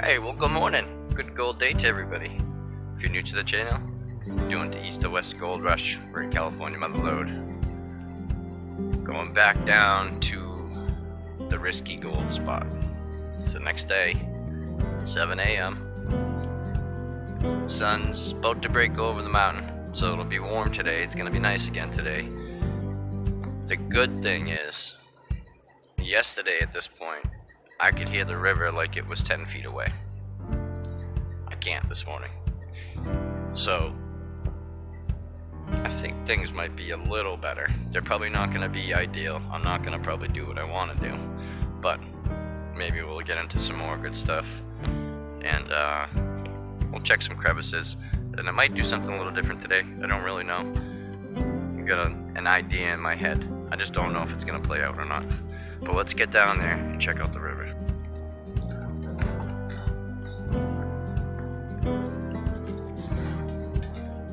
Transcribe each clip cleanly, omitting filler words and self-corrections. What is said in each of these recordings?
Hey, well, good morning. Good gold day to everybody. If you're new to the channel, doing the East to West Gold Rush. We're in California, Mother Lode. Going back down to the risky gold spot. It's the next day, 7 a.m. Sun's about to break over the mountain, so it'll be warm today. It's gonna be nice again today. The good thing is, yesterday at this point, I could hear the river like it was 10 feet away. I can't this morning. So, I think things might be a little better. They're probably not going to be ideal. I'm not going to probably do what I want to do. But, maybe we'll get into some more good stuff. And, we'll check some crevices. And I might do something a little different today. I don't really know. I've got an idea in my head. I just don't know if it's going to play out or not. But let's get down there and check out the river.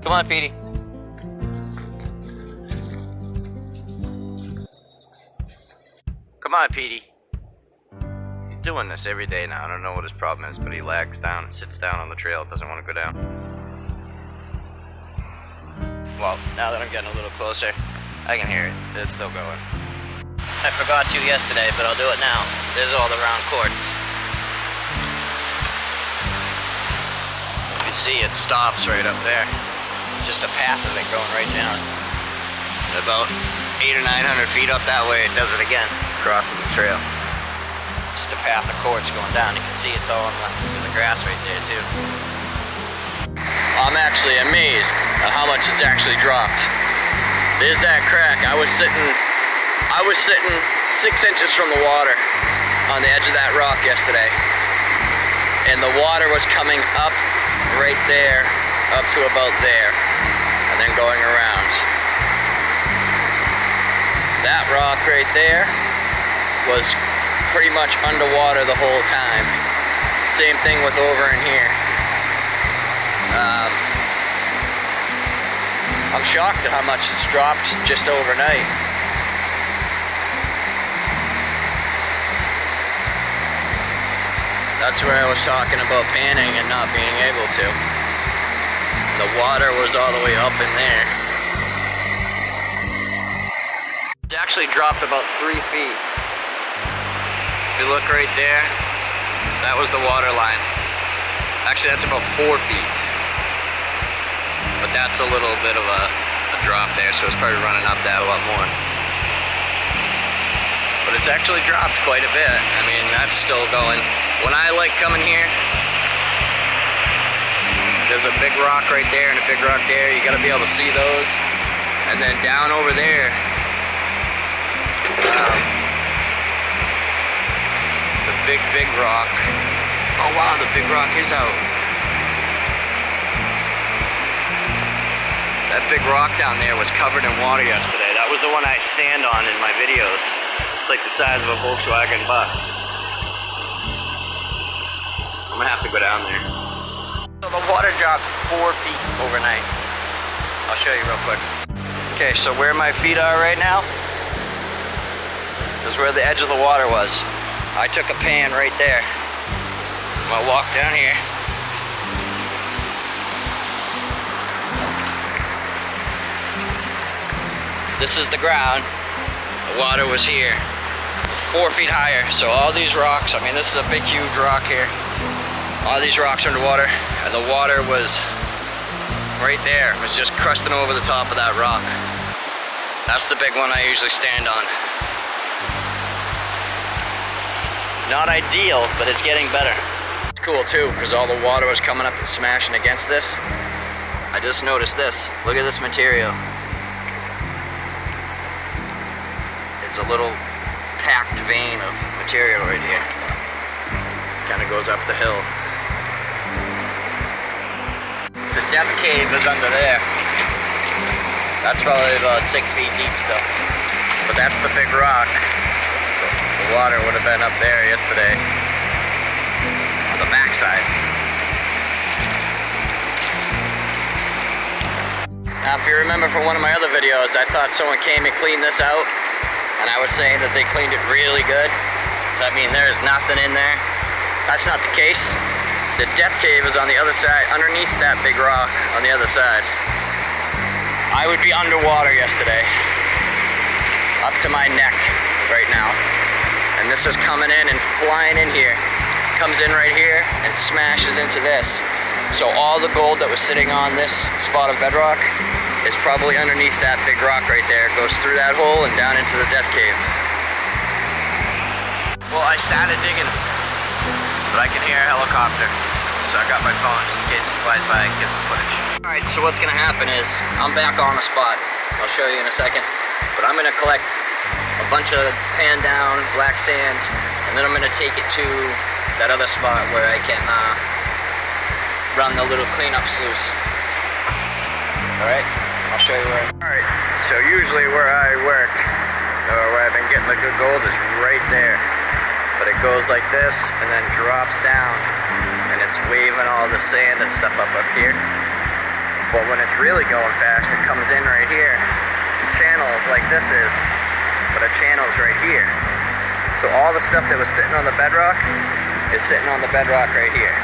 Come on, Petey. Come on, Petey. He's doing this every day now. I don't know what his problem is, but he lags down and sits down on the trail. Doesn't want to go down. Well, now that I'm getting a little closer, I can hear it. It's still going. I forgot to yesterday, but I'll do it now. There's all the round quartz. You see, it stops right up there. Just a path of it going right down. About 800 or 900 feet up that way, it does it again, crossing the trail. Just a path of quartz going down. You can see it's all in the grass right there too. I'm actually amazed at how much it's actually dropped. There's that crack. I was sitting 6 inches from the water on the edge of that rock yesterday, and the water was coming up right there, up to about there, and then going around. That rock right there was pretty much underwater the whole time. Same thing with over in here. I'm shocked at how much it's dropped just overnight. That's where I was talking about panning and not being able to. The water was all the way up in there. It actually dropped about 3 feet. If you look right there, that was the water line. Actually, that's about 4 feet. But that's a little bit of a drop there, so it's probably running up that a lot more. But it's actually dropped quite a bit. I mean, that's still going. When I like coming here, there's a big rock right there and a big rock there. You gotta be able to see those. And then down over there, the big rock. Oh wow, the big rock is out. That big rock down there was covered in water yesterday. That was the one I stand on in my videos. It's like the size of a Volkswagen bus. I'm gonna have to go down there. So the water dropped 4 feet overnight. I'll show you real quick. Okay, so where my feet are right now is where the edge of the water was. I took a pan right there. I'm gonna walk down here. This is the ground. The water was here. 4 feet higher. So all these rocks, I mean, this is a big, huge rock here. All these rocks are underwater, and the water was right there. It was just crusting over the top of that rock. That's the big one I usually stand on. Not ideal, but it's getting better. It's cool too, because all the water was coming up and smashing against this. I just noticed this. Look at this material. It's a little packed vein of material right here. Kind of goes up the hill. The depth cave is under there. That's probably about 6 feet deep still. But that's the big rock. The water would have been up there yesterday on the backside. Now if you remember from one of my other videos, I thought someone came and cleaned this out, and I was saying that they cleaned it really good. So I mean, there's nothing in there. That's not the case. The death cave is on the other side, underneath that big rock on the other side. I would be underwater yesterday, up to my neck right now. And this is coming in and flying in here. Comes in right here and smashes into this. So all the gold that was sitting on this spot of bedrock is probably underneath that big rock right there. It goes through that hole and down into the death cave. Well, I started digging, but I can hear a helicopter. So I got my phone just in case it flies by and get some footage. Alright, so what's gonna happen is, I'm back on the spot. I'll show you in a second. But I'm gonna collect a bunch of pan down black sand, and then I'm gonna take it to that other spot where I can run the little cleanup sluice. Alright, I'll show you where. Alright, so usually where I work, or where I've been getting the good gold, is right there. But it goes like this and then drops down, and it's waving all the sand and stuff up here. But when it's really going fast, it comes in right here. Channels like this is, but a channel's right here. So all the stuff that was sitting on the bedrock is sitting on the bedrock right here.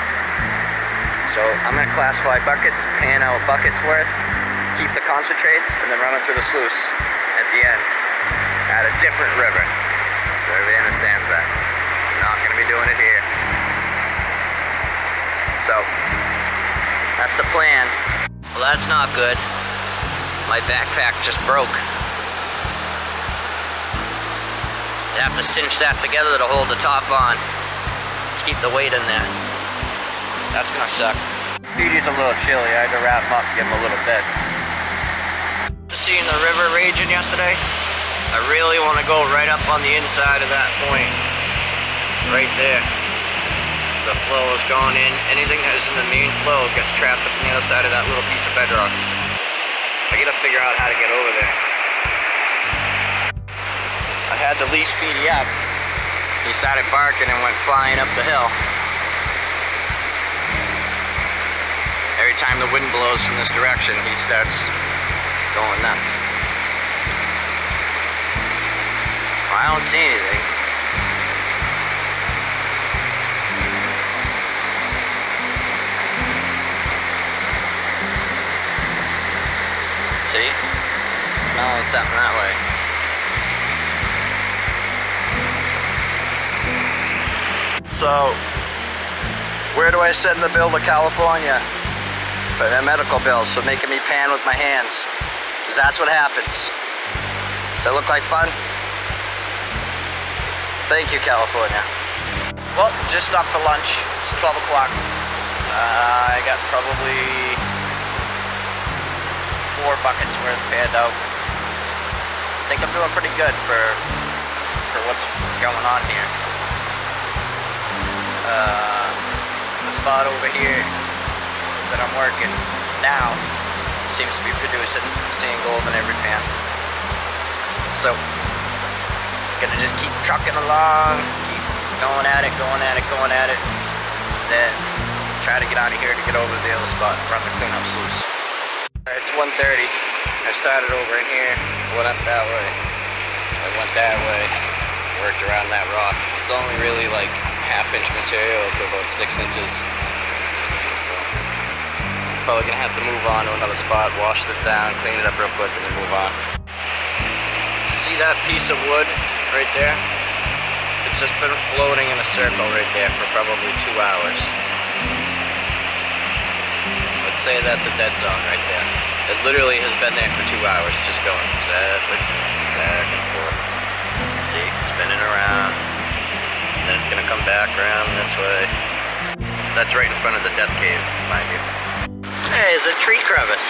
So I'm gonna classify buckets, pan out buckets worth, keep the concentrates, and then run them through the sluice at the end at a different river. So everybody understands that. I'm not gonna be doing it here. So that's the plan. Well, that's not good. My backpack just broke. You have to cinch that together to hold the top on to keep the weight in there. That's gonna suck. Petey's a little chilly. I had to wrap him up, give him a little bit. Seeing the river raging yesterday, I really want to go right up on the inside of that point. Right there. The flow is going in. Anything that is in the main flow gets trapped up on the other side of that little piece of bedrock. I gotta figure out how to get over there. I had to leash Petey up. He started barking and went flying up the hill. Every time the wind blows from this direction, he starts going nuts. Well, I don't see anything. See? Smelling something that way. So, where do I send the bill to California? For their medical bills, for making me pan with my hands. Because that's what happens. Does that look like fun? Thank you, California. Well, just stopped for lunch. It's 12 o'clock. I got probably 4 buckets worth panned out. I think I'm doing pretty good for what's going on here. The spot over here that I'm working now seems to be producing. I'm seeing gold in every pan. So, gonna just keep trucking along, keep going at it, then try to get out of here to get over to the other spot and run the cleanup sluice. Alright, it's 1:30. I started over in here, went up that way. I went that way, worked around that rock. It's only really like half-inch material to about 6 inches. So, probably gonna have to move on to another spot, wash this down, clean it up real quick, and then move on. See that piece of wood right there? It's just been floating in a circle right there for probably 2 hours. Let's say that's a dead zone right there. It literally has been there for 2 hours, just going back and forth. See, spinning around. Then it's gonna come back around this way. That's right in front of the death cave, mind you. Hey, it's a tree crevice.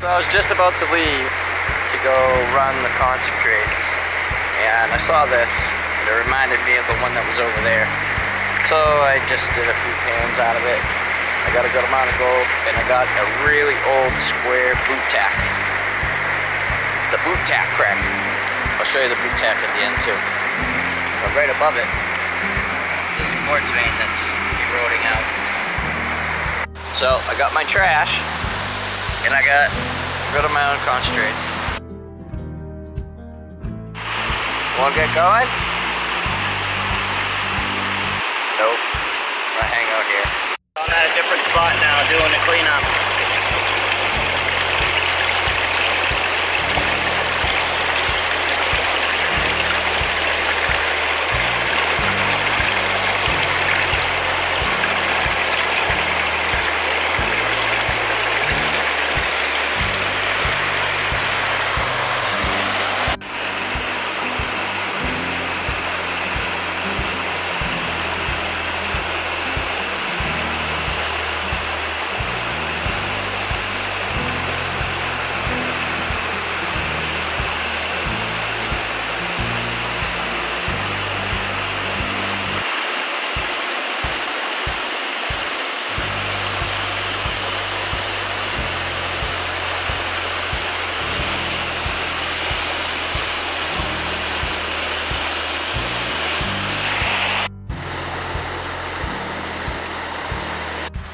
So I was just about to leave to go run the concentrates, and I saw this, and it reminded me of the one that was over there. So I just did a few pans out of it. I got a good amount of gold, and I got a really old square boot tack. The boot tack crack. I'll show you the boot tack at the end too. But right above it is this quartz vein that's eroding out. So I got my trash, and I got a good amount of concentrates. Wanna get going? Nope. I hang out here. I'm at a different spot now doing the cleanup.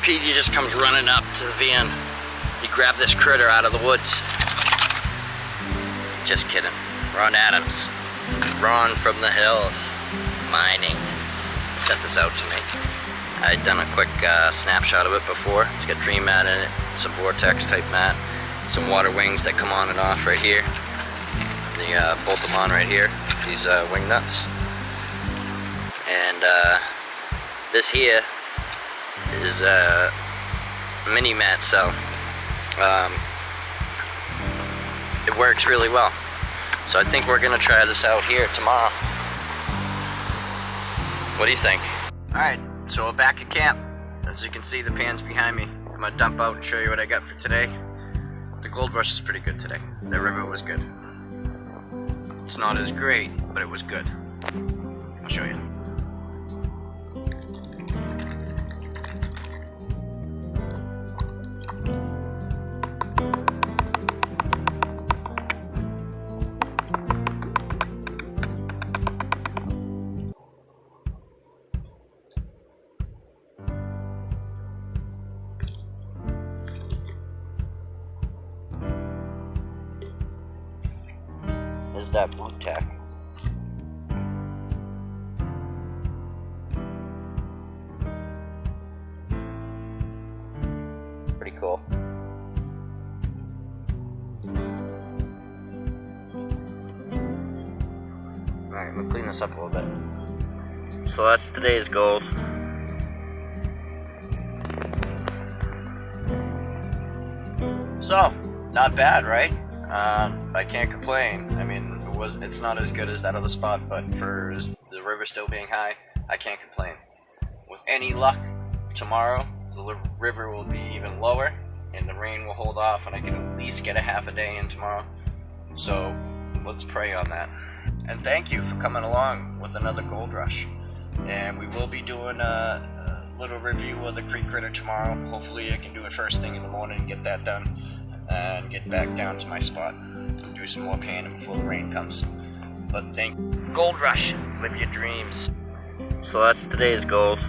Petey just comes running up to the van. He grabbed this critter out of the woods. Just kidding. Ron Adams. Ron from the hills. Mining. Sent this out to me. I'd done a quick snapshot of it before. It's got dream mat in it, some vortex type mat, some water wings that come on and off right here. The bolt them on right here, these wing nuts. And this here is a mini mat, so it works really well. So I think we're gonna try this out here tomorrow. What do you think? Alright, so we're back at camp. As you can see, the pan's behind me. I'm gonna dump out and show you what I got for today. The gold rush is pretty good today. The river was good. It's not as great, but it was good. I'll show you. Is that blue tack? Pretty cool. Alright, we'll clean this up a little bit. So that's today's gold. So, not bad, right? I can't complain. I mean, it's not as good as that other spot, but for the river still being high, I can't complain. With any luck, tomorrow the river will be even lower, and the rain will hold off, and I can at least get a half a day in tomorrow. So let's pray on that. And thank you for coming along with another gold rush. And we will be doing a little review of the creek critter tomorrow. Hopefully I can do it first thing in the morning and get that done, and get back down to my spot and do some more panning before the rain comes. But gold rush, live your dreams. So that's today's gold.